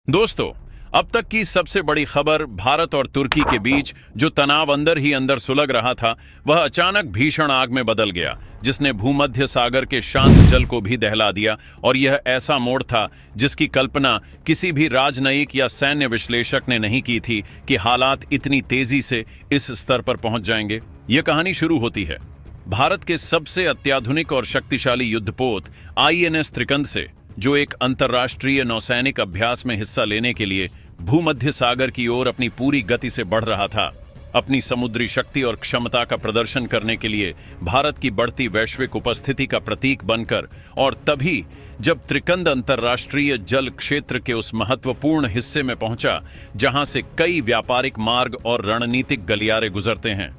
दोस्तों, अब तक की सबसे बड़ी खबर भारत और तुर्की के बीच जो तनाव अंदर ही अंदर सुलग रहा था, वह अचानक भीषण आग में बदल गया, जिसने भूमध्य सागर के शांत जल को भी दहला दिया। और यह ऐसा मोड़ था जिसकी कल्पना किसी भी राजनयिक या सैन्य विश्लेषक ने नहीं की थी कि हालात इतनी तेजी से इस स्तर पर पहुंच जाएंगे। यह कहानी शुरू होती है भारत के सबसे अत्याधुनिक और शक्तिशाली युद्धपोत INS त्रिकंद से, जो एक अंतर्राष्ट्रीय नौसैनिक अभ्यास में हिस्सा लेने के लिए भूमध्य सागर की ओर अपनी पूरी गति से बढ़ रहा था। अपनी समुद्री शक्ति और क्षमता का प्रदर्शन करने के लिए भारत की बढ़ती वैश्विक उपस्थिति का प्रतीक बनकर, और तभी जब त्रिकंद अंतर्राष्ट्रीय जल क्षेत्र के उस महत्वपूर्ण हिस्से में पहुंचा जहां से कई व्यापारिक मार्ग और रणनीतिक गलियारे गुजरते हैं,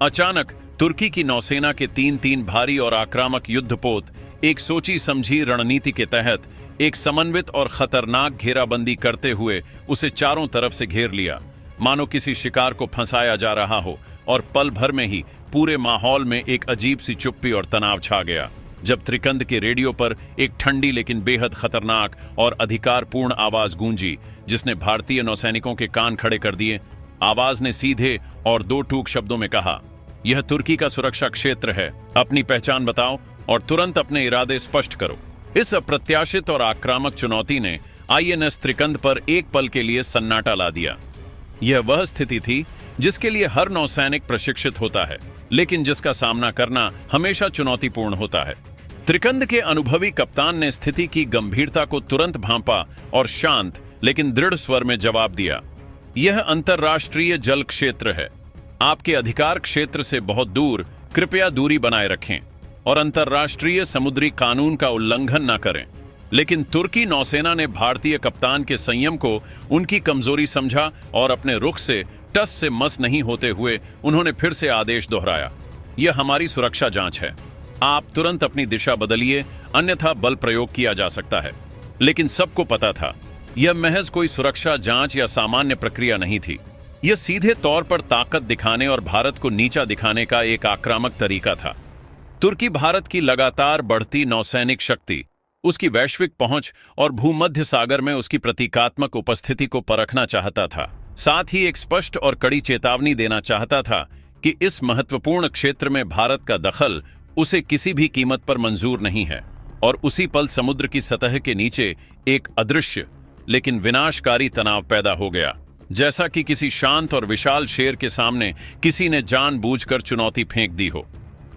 अचानक तुर्की की नौसेना के तीन भारी और आक्रामक युद्धपोत एक सोची समझी रणनीति के तहत एक समन्वित और खतरनाक घेराबंदी करते हुए उसे चारों तरफ से घेर लिया, मानो किसी शिकार को फंसाया जा रहा हो। और पल भर में ही पूरे माहौल में एक अजीब सी चुप्पी और तनाव छा गया, जब त्रिकंद के रेडियो पर एक ठंडी लेकिन बेहद खतरनाक और अधिकारपूर्ण आवाज गूंजी, जिसने भारतीय नौसैनिकों के कान खड़े कर दिए। आवाज ने सीधे और दो टूक शब्दों में कहा, यह तुर्की का सुरक्षा क्षेत्र है, अपनी पहचान बताओ और तुरंत अपने इरादे स्पष्ट करो। इस अप्रत्याशित और आक्रामक चुनौती ने INS त्रिकंद पर एक पल के लिए सन्नाटा ला दिया। यह वह स्थिति थी जिसके लिए हर नौसैनिक प्रशिक्षित होता है, लेकिन जिसका सामना करना हमेशा चुनौतीपूर्ण होता है। त्रिकंद के अनुभवी कप्तान ने स्थिति की गंभीरता को तुरंत भांपा और शांत लेकिन दृढ़ स्वर में जवाब दिया, यह अंतर्राष्ट्रीय जल क्षेत्र है, आपके अधिकार क्षेत्र से बहुत दूर, कृपया दूरी बनाए रखें और अंतर्राष्ट्रीय समुद्री कानून का उल्लंघन न करें। लेकिन तुर्की नौसेना ने भारतीय कप्तान के संयम को उनकी कमजोरी समझा और अपने रुख से टस से मस नहीं होते हुए उन्होंने फिर से आदेश दोहराया, यह हमारी सुरक्षा जांच है, आप तुरंत अपनी दिशा बदलिए, अन्यथा बल प्रयोग किया जा सकता है। लेकिन सबको पता था, यह महज कोई सुरक्षा जांच या सामान्य प्रक्रिया नहीं थी। यह सीधे तौर पर ताकत दिखाने और भारत को नीचा दिखाने का एक आक्रामक तरीका था। तुर्की भारत की लगातार बढ़ती नौसैनिक शक्ति, उसकी वैश्विक पहुंच और भूमध्य सागर में उसकी प्रतीकात्मक उपस्थिति को परखना चाहता था। साथ ही एक स्पष्ट और कड़ी चेतावनी देना चाहता था कि इस महत्वपूर्ण क्षेत्र में भारत का दखल उसे किसी भी कीमत पर मंजूर नहीं है। और उसी पल समुद्र की सतह के नीचे एक अदृश्य लेकिन विनाशकारी तनाव पैदा हो गया, जैसा कि किसी शांत और विशाल शेर के सामने किसी ने जानबूझकर चुनौती फेंक दी हो।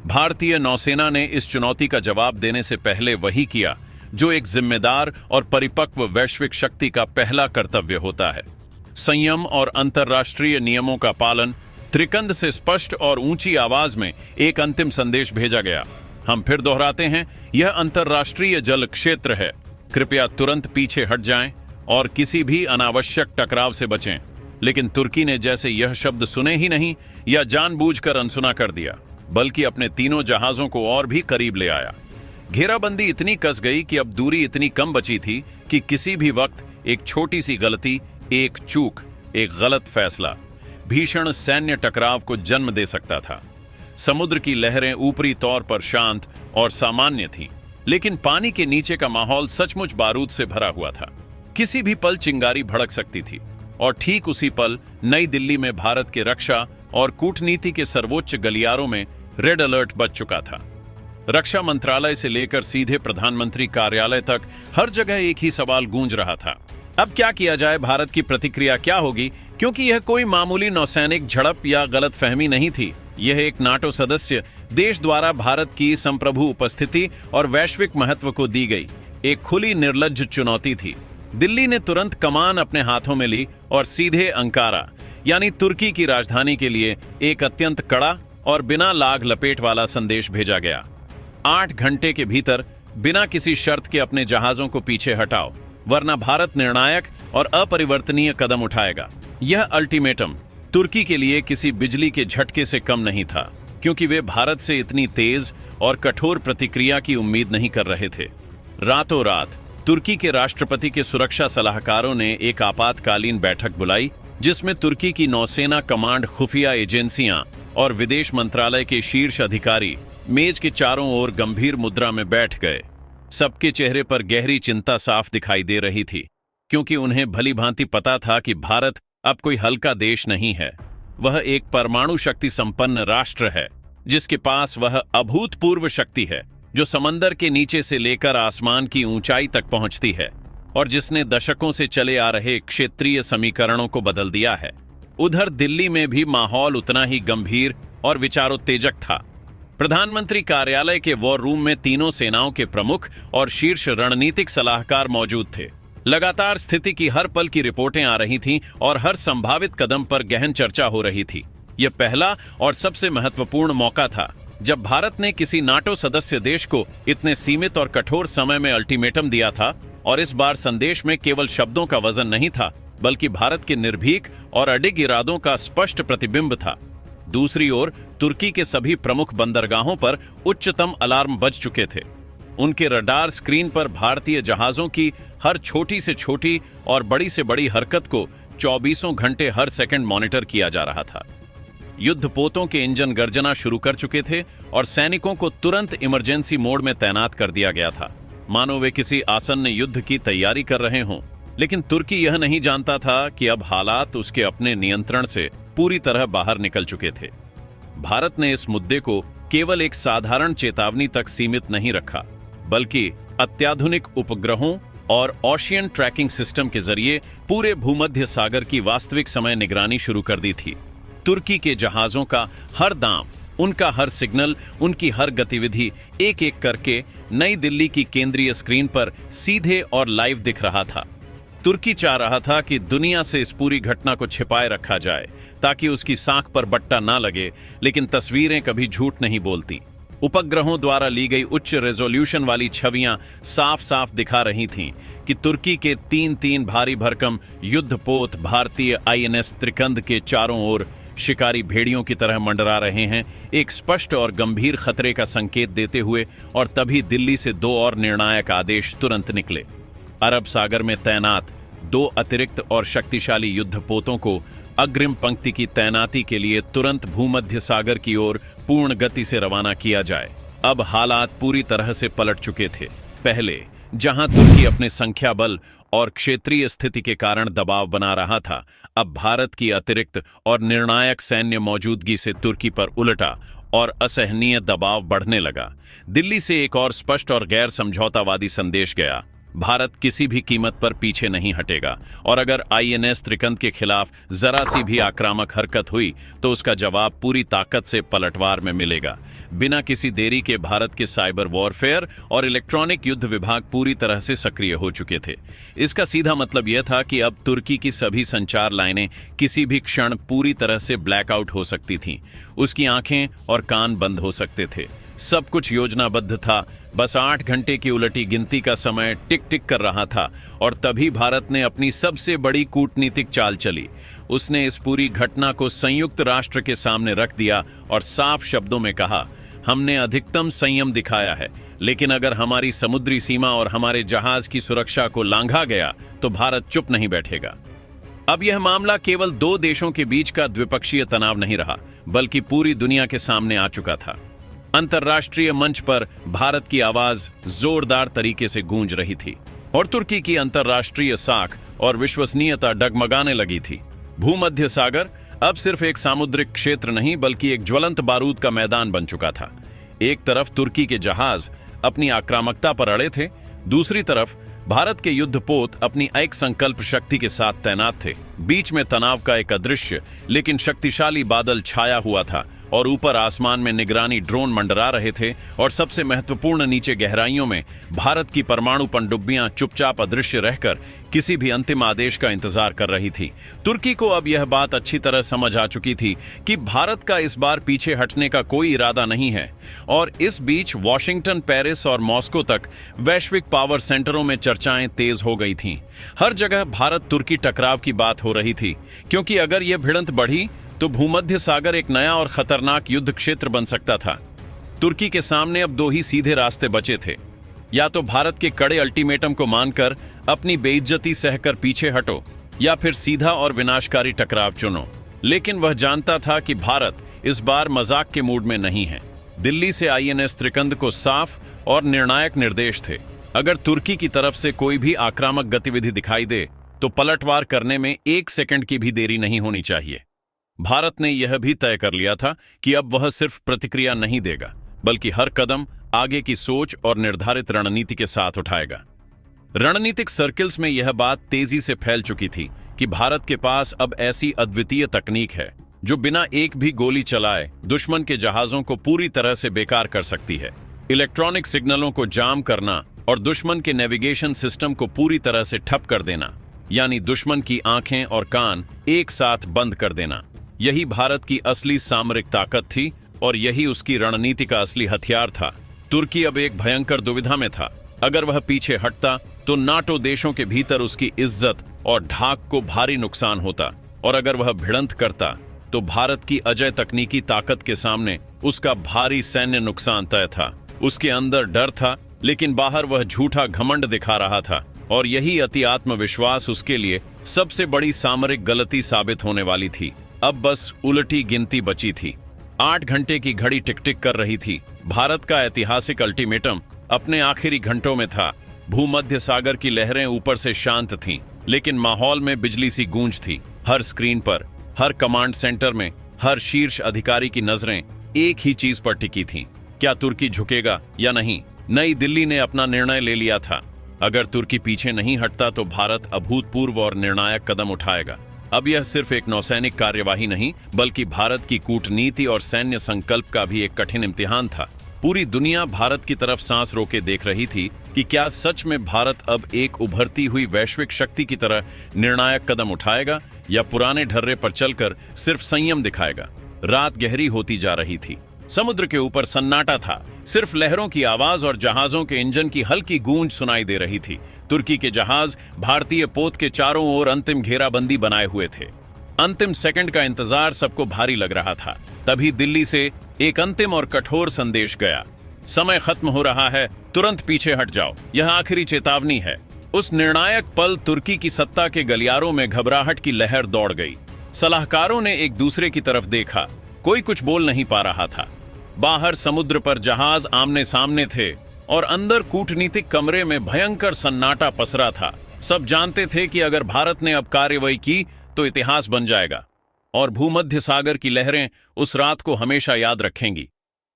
भारतीय नौसेना ने इस चुनौती का जवाब देने से पहले वही किया जो एक जिम्मेदार और परिपक्व वैश्विक शक्ति का पहला कर्तव्य होता है, संयम और अंतर्राष्ट्रीय नियमों का पालन। त्रिकंद से स्पष्ट और ऊंची आवाज में एक अंतिम संदेश भेजा गया, हम फिर दोहराते हैं, यह अंतर्राष्ट्रीय जल क्षेत्र है, कृपया तुरंत पीछे हट जाएं और किसी भी अनावश्यक टकराव से बचें। लेकिन तुर्की ने जैसे यह शब्द सुने ही नहीं या जानबूझकर अनसुना कर दिया, बल्कि अपने तीनों जहाजों को और भी करीब ले आया। घेराबंदी इतनी कस गई कि अब दूरी इतनी कम बची थी कि किसी भी वक्त एक छोटी सी गलती, एक चूक, एक गलत फैसला भीषण सैन्य टकराव को जन्म दे सकता था। समुद्र की लहरें ऊपरी तौर पर शांत और सामान्य थीं, लेकिन पानी के नीचे का माहौल सचमुच बारूद से भरा हुआ था। किसी भी पल चिंगारी भड़क सकती थी। और ठीक उसी पल नई दिल्ली में भारत के रक्षा और कूटनीति के सर्वोच्च गलियारों में रेड अलर्ट बज चुका था। रक्षा मंत्रालय से लेकर सीधे प्रधानमंत्री कार्यालय तक हर जगह एक ही सवाल गूंज रहा था, अब क्या किया जाए, भारत की प्रतिक्रिया क्या होगी? क्योंकि यह कोई मामूली नौसैनिक झड़प या गलतफहमी नहीं थी, यह एक नाटो सदस्य देश द्वारा भारत की संप्रभु उपस्थिति और वैश्विक महत्व को दी गई एक खुली निर्लज्ज चुनौती थी। दिल्ली ने तुरंत कमान अपने हाथों में ली और सीधे अंकारा यानी तुर्की की राजधानी के लिए एक अत्यंत कड़ा और बिना लाग लपेट वाला संदेश भेजा गया, 8 घंटे के भीतर बिना किसी शर्त के अपने जहाजों को पीछे हटाओ, वरना भारत निर्णायक और अपरिवर्तनीय कदम उठाएगा। यह अल्टीमेटम तुर्की के लिए किसी बिजली के झटके से कम नहीं था, क्योंकि वे भारत से इतनी तेज और कठोर प्रतिक्रिया की उम्मीद नहीं कर रहे थे। रातों रात तुर्की के राष्ट्रपति के सुरक्षा सलाहकारों ने एक आपातकालीन बैठक बुलाई, जिसमें तुर्की की नौसेना कमांड, खुफिया एजेंसियां और विदेश मंत्रालय के शीर्ष अधिकारी मेज के चारों ओर गंभीर मुद्रा में बैठ गए। सबके चेहरे पर गहरी चिंता साफ दिखाई दे रही थी। क्योंकि उन्हें भली भांति पता था कि भारत अब कोई हल्का देश नहीं है। वह एक परमाणु शक्ति संपन्न राष्ट्र है, जिसके पास वह अभूतपूर्व शक्ति है जो समंदर के नीचे से लेकर आसमान की ऊंचाई तक पहुंचती है और जिसने दशकों से चले आ रहे क्षेत्रीय समीकरणों को बदल दिया है। उधर दिल्ली में भी माहौल उतना ही गंभीर और विचारोत्तेजक था। प्रधानमंत्री कार्यालय के वॉर रूम में तीनों सेनाओं के प्रमुख और शीर्ष रणनीतिक सलाहकार मौजूद थे। लगातार स्थिति की हर पल की रिपोर्टें आ रही थीं और हर संभावित कदम पर गहन चर्चा हो रही थी। यह पहला और सबसे महत्वपूर्ण मौका था जब भारत ने किसी नाटो सदस्य देश को इतने सीमित और कठोर समय में अल्टीमेटम दिया था, और इस बार संदेश में केवल शब्दों का वजन नहीं था, बल्कि भारत के निर्भीक और अडिग इरादों का स्पष्ट प्रतिबिंब था। दूसरी ओर तुर्की के सभी प्रमुख बंदरगाहों पर उच्चतम अलार्म बज चुके थे। उनके रडार स्क्रीन पर भारतीय जहाजों की हर छोटी से छोटी और बड़ी से बड़ी हरकत को 24 घंटे हर सेकंड मॉनिटर किया जा रहा था। युद्धपोतों के इंजन गर्जना शुरू कर चुके थे और सैनिकों को तुरंत इमरजेंसी मोड में तैनात कर दिया गया था, मानो वे किसी आसन्न युद्ध की तैयारी कर रहे हों। लेकिन तुर्की यह नहीं जानता था कि अब हालात उसके अपने नियंत्रण से पूरी तरह बाहर निकल चुके थे। भारत ने इस मुद्दे को केवल एक साधारण चेतावनी तक सीमित नहीं रखा, बल्कि अत्याधुनिक उपग्रहों और ओशियन ट्रैकिंग सिस्टम के जरिए पूरे भूमध्य सागर की वास्तविक समय निगरानी शुरू कर दी थी। तुर्की के जहाजों का हर दांव, उनका हर सिग्नल, उनकी हर गतिविधि एक एक करके नई दिल्ली की केंद्रीय स्क्रीन पर सीधे और लाइव दिख रहा था। तुर्की चाह रहा था कि दुनिया से इस पूरी घटना को छिपाए रखा जाए ताकि उसकी साख पर बट्टा ना लगे, लेकिन तस्वीरें कभी झूठ नहीं बोलती। उपग्रहों द्वारा ली गई उच्च रेजोल्यूशन वाली छवियां साफ साफ दिखा रही थीं कि तुर्की के तीन भारी भरकम युद्धपोत भारतीय आईएनएस त्रिकंद के चारों ओर शिकारी भेड़ियों की तरह मंडरा रहे हैं, एक स्पष्ट और गंभीर खतरे का संकेत देते हुए। और तभी दिल्ली से 2 और निर्णायक आदेश तुरंत निकले। अरब सागर में तैनात 2 अतिरिक्त और शक्तिशाली युद्धपोतों को अग्रिम पंक्ति की तैनाती के लिए तुरंत भूमध्य सागर की ओर पूर्ण गति से रवाना किया जाए। अब हालात पूरी तरह से पलट चुके थे। पहले जहां तुर्की अपने संख्या बल और क्षेत्रीय स्थिति के कारण दबाव बना रहा था, अब भारत की अतिरिक्त और निर्णायक सैन्य मौजूदगी से तुर्की पर उलटा और असहनीय दबाव बढ़ने लगा। दिल्ली से एक और स्पष्ट और गैर समझौतावादी संदेश गया, भारत किसी भी कीमत पर पीछे नहीं हटेगा और अगर आईएनएस त्रिकंद के खिलाफ जरा सी भी आक्रामक हरकत हुई तो उसका जवाब पूरी ताकत से पलटवार में मिलेगा। बिना किसी देरी के भारत के साइबर वॉरफेयर और इलेक्ट्रॉनिक युद्ध विभाग पूरी तरह से सक्रिय हो चुके थे। इसका सीधा मतलब यह था कि अब तुर्की की सभी संचार लाइनें किसी भी क्षण पूरी तरह से ब्लैकआउट हो सकती थीं। उसकी आंखें और कान बंद हो सकते थे। सब कुछ योजनाबद्ध था, बस 8 घंटे की उलटी गिनती का समय टिक टिक कर रहा था। और तभी भारत ने अपनी सबसे बड़ी कूटनीतिक चाल चली। उसने इस पूरी घटना को संयुक्त राष्ट्र के सामने रख दिया और साफ शब्दों में कहा, हमने अधिकतम संयम दिखाया है, लेकिन अगर हमारी समुद्री सीमा और हमारे जहाज की सुरक्षा को लांघा गया तो भारत चुप नहीं बैठेगा। अब यह मामला केवल 2 देशों के बीच का द्विपक्षीय तनाव नहीं रहा, बल्कि पूरी दुनिया के सामने आ चुका था। अंतर्राष्ट्रीय मंच पर भारत की आवाज जोरदार तरीके से गूंज रही थी और तुर्की की अंतर्राष्ट्रीय साख और विश्वसनीयता डगमगाने लगी थी। भूमध्य सागर अब सिर्फ एक सामुद्रिक क्षेत्र नहीं, बल्कि एक ज्वलंत बारूद का मैदान बन चुका था। एक तरफ तुर्की के जहाज अपनी आक्रामकता पर अड़े थे, दूसरी तरफ भारत के युद्धपोत अपनी एक संकल्प शक्ति के साथ तैनात थे। बीच में तनाव का एक अदृश्य लेकिन शक्तिशाली बादल छाया हुआ था और ऊपर आसमान में निगरानी ड्रोन मंडरा रहे थे और सबसे महत्वपूर्ण नीचे गहराइयों में भारत की परमाणु पनडुब्बियां चुपचाप अदृश्य रहकर किसी भी अंतिम आदेश का इंतजार कर रही थी। तुर्की को अब यह बात अच्छी तरह समझ आ चुकी थी कि भारत का इस बार पीछे हटने का कोई इरादा नहीं है। और इस बीच वॉशिंगटन, पेरिस और मॉस्को तक वैश्विक पावर सेंटरों में चर्चाएं तेज हो गई थीं। हर जगह भारत तुर्की टकराव की बात हो रही थी, क्योंकि अगर यह भिड़ंत बढ़ी तो भूमध्य सागर एक नया और खतरनाक युद्ध क्षेत्र बन सकता था। तुर्की के सामने अब 2 ही सीधे रास्ते बचे थे, या तो भारत के कड़े अल्टीमेटम को मानकर अपनी बेइज्जती सहकर पीछे हटो, या फिर सीधा और विनाशकारी टकराव चुनो। लेकिन वह जानता था कि भारत इस बार मजाक के मूड में नहीं है। दिल्ली से आईएनएस त्रिकंद को साफ और निर्णायक निर्देश थे, अगर तुर्की की तरफ से कोई भी आक्रामक गतिविधि दिखाई दे तो पलटवार करने में 1 सेकंड की भी देरी नहीं होनी चाहिए। भारत ने यह भी तय कर लिया था कि अब वह सिर्फ प्रतिक्रिया नहीं देगा, बल्कि हर कदम आगे की सोच और निर्धारित रणनीति के साथ उठाएगा। रणनीतिक सर्किल्स में यह बात तेजी से फैल चुकी थी कि भारत के पास अब ऐसी अद्वितीय तकनीक है जो बिना एक भी गोली चलाए दुश्मन के जहाजों को पूरी तरह से बेकार कर सकती है। इलेक्ट्रॉनिक सिग्नलों को जाम करना और दुश्मन के नेविगेशन सिस्टम को पूरी तरह से ठप कर देना, यानी दुश्मन की आंखें और कान एक साथ बंद कर देना, यही भारत की असली सामरिक ताकत थी और यही उसकी रणनीति का असली हथियार था। तुर्की अब एक भयंकर दुविधा में था। अगर वह पीछे हटता तो नाटो देशों के भीतर उसकी इज्जत और ढाक को भारी नुकसान होता, और अगर वह भिड़ंत करता तो भारत की अजय तकनीकी ताकत के सामने उसका भारी सैन्य नुकसान तय था। उसके अंदर डर था, लेकिन बाहर वह झूठा घमंड दिखा रहा था, और यही अति आत्मविश्वास उसके लिए सबसे बड़ी सामरिक गलती साबित होने वाली थी। अब बस उलटी गिनती बची थी। 8 घंटे की घड़ी टिक टिक कर रही थी। भारत का ऐतिहासिक अल्टीमेटम अपने आखिरी घंटों में था। भूमध्य सागर की लहरें ऊपर से शांत थीं, लेकिन माहौल में बिजली सी गूंज थी। हर स्क्रीन पर, हर कमांड सेंटर में, हर शीर्ष अधिकारी की नजरें एक ही चीज पर टिकी थीं। क्या तुर्की झुकेगा या नहीं? नई दिल्ली ने अपना निर्णय ले लिया था। अगर तुर्की पीछे नहीं हटता तो भारत अभूतपूर्व और निर्णायक कदम उठाएगा। अब यह सिर्फ एक नौसैनिक कार्यवाही नहीं, बल्कि भारत की कूटनीति और सैन्य संकल्प का भी एक कठिन इम्तिहान था। पूरी दुनिया भारत की तरफ सांस रोके देख रही थी कि क्या सच में भारत अब एक उभरती हुई वैश्विक शक्ति की तरह निर्णायक कदम उठाएगा, या पुराने ढर्रे पर चलकर सिर्फ संयम दिखाएगा। रात गहरी होती जा रही थी। समुद्र के ऊपर सन्नाटा था। सिर्फ लहरों की आवाज और जहाजों के इंजन की हल्की गूंज सुनाई दे रही थी। तुर्की के जहाज भारतीय पोत के चारों ओर अंतिम घेराबंदी बनाए हुए थे। अंतिम सेकंड का इंतजार सबको भारी लग रहा था। तभी दिल्ली से एक अंतिम और कठोर संदेश गया। समय खत्म हो रहा है, तुरंत पीछे हट जाओ। यह आखिरी चेतावनी है। उस निर्णायक पल तुर्की की सत्ता के गलियारों में घबराहट की लहर दौड़ गई। सलाहकारों ने एक दूसरे की तरफ देखा। कोई कुछ बोल नहीं पा रहा था। बाहर समुद्र पर जहाज आमने सामने थे और अंदर कूटनीतिक कमरे में भयंकर सन्नाटा पसरा था। सब जानते थे कि अगर भारत ने अब कार्रवाई की तो इतिहास बन जाएगा और भूमध्य सागर की लहरें उस रात को हमेशा याद रखेंगी।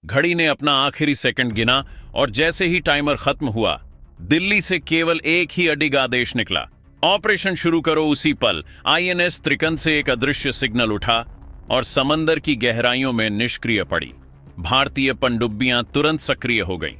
घड़ी ने अपना आखिरी सेकंड गिना और जैसे ही टाइमर खत्म हुआ, दिल्ली से केवल एक ही अडिग आदेश निकला, ऑपरेशन शुरू करो। उसी पल आईएनएस त्रिकंद से एक अदृश्य सिग्नल उठा और समंदर की गहराइयों में निष्क्रिय पड़ी। भारतीय पनडुब्बियां तुरंत सक्रिय हो गईं।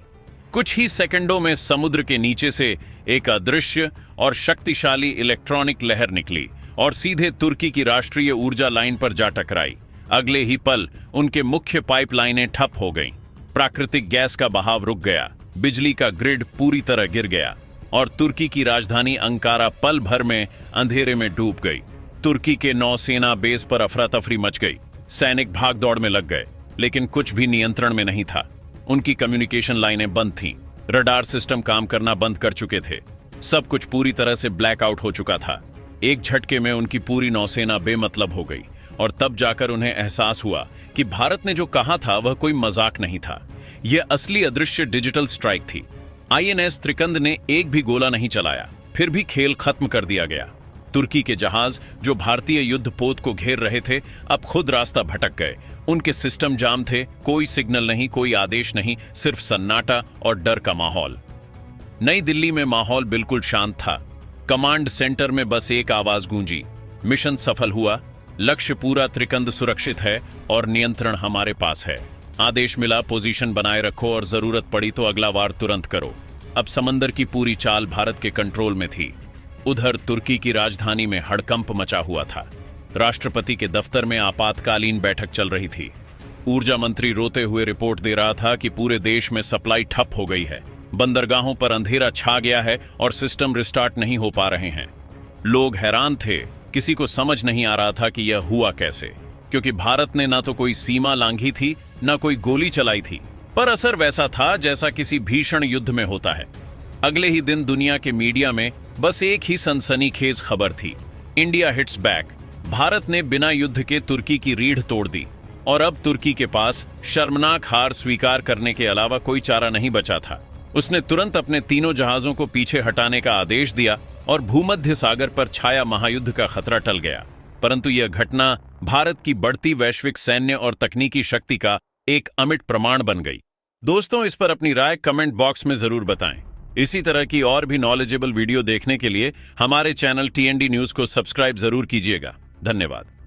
कुछ ही सेकंडों में समुद्र के नीचे से एक अदृश्य और शक्तिशाली इलेक्ट्रॉनिक लहर निकली और सीधे तुर्की की राष्ट्रीय ऊर्जा लाइन पर जा टकराई। अगले ही पल उनके मुख्य पाइपलाइनें ठप हो गईं। प्राकृतिक गैस का बहाव रुक गया, बिजली का ग्रिड पूरी तरह गिर गया और तुर्की की राजधानी अंकारा पल भर में अंधेरे में डूब गई। तुर्की के नौसेना बेस पर अफरा तफरी मच गई। सैनिक भाग दौड़ में लग गए, लेकिन कुछ भी नियंत्रण में नहीं था। उनकी कम्युनिकेशन लाइनें बंद थीं, रडार सिस्टम काम करना बंद कर चुके थे। सब कुछ पूरी तरह से ब्लैकआउट हो चुका था। एक झटके में उनकी पूरी नौसेना बेमतलब हो गई और तब जाकर उन्हें एहसास हुआ कि भारत ने जो कहा था वह कोई मजाक नहीं था। यह असली अदृश्य डिजिटल स्ट्राइक थी। आईएनएस त्रिकंद ने एक भी गोला नहीं चलाया, फिर भी खेल खत्म कर दिया गया। तुर्की के जहाज जो भारतीय युद्ध पोत को घेर रहे थे, अब खुद रास्ता भटक गए। उनके सिस्टम जाम थे। कोई सिग्नल नहीं, कोई आदेश नहीं, सिर्फ सन्नाटा और डर का माहौल। नई दिल्ली में माहौल बिल्कुल शांत था। कमांड सेंटर में बस एक आवाज गूंजी, मिशन सफल हुआ, लक्ष्य पूरा, त्रिकंद सुरक्षित है और नियंत्रण हमारे पास है। आदेश मिला, पोजीशन बनाए रखो और जरूरत पड़ी तो अगला वार तुरंत करो। अब समंदर की पूरी चाल भारत के कंट्रोल में थी। उधर तुर्की की राजधानी में हड़कंप मचा हुआ था। राष्ट्रपति के दफ्तर में आपातकालीन बैठक चल रही थी। ऊर्जा मंत्री रोते हुए रिपोर्ट दे रहा था कि पूरे देश में सप्लाई ठप हो गई है, बंदरगाहों पर अंधेरा छा गया है और सिस्टम रिस्टार्ट नहीं हो पा रहे हैं। लोग हैरान थे, किसी को समझ नहीं आ रहा था कि यह हुआ कैसे, क्योंकि भारत ने ना तो कोई सीमा लांघी थी, ना कोई गोली चलाई थी, पर असर वैसा था जैसा किसी भीषण युद्ध में होता है। अगले ही दिन दुनिया के मीडिया में बस एक ही सनसनीखेज खबर थी, इंडिया हिट्स बैक। भारत ने बिना युद्ध के तुर्की की रीढ़ तोड़ दी और अब तुर्की के पास शर्मनाक हार स्वीकार करने के अलावा कोई चारा नहीं बचा था। उसने तुरंत अपने तीनों जहाजों को पीछे हटाने का आदेश दिया और भूमध्य सागर पर छाया महायुद्ध का खतरा टल गया। परंतु यह घटना भारत की बढ़ती वैश्विक सैन्य और तकनीकी शक्ति का एक अमिट प्रमाण बन गई। दोस्तों, इस पर अपनी राय कमेंट बॉक्स में जरूर बताएं। इसी तरह की और भी नॉलेजेबल वीडियो देखने के लिए हमारे चैनल TND न्यूज को सब्सक्राइब जरूर कीजिएगा। धन्यवाद।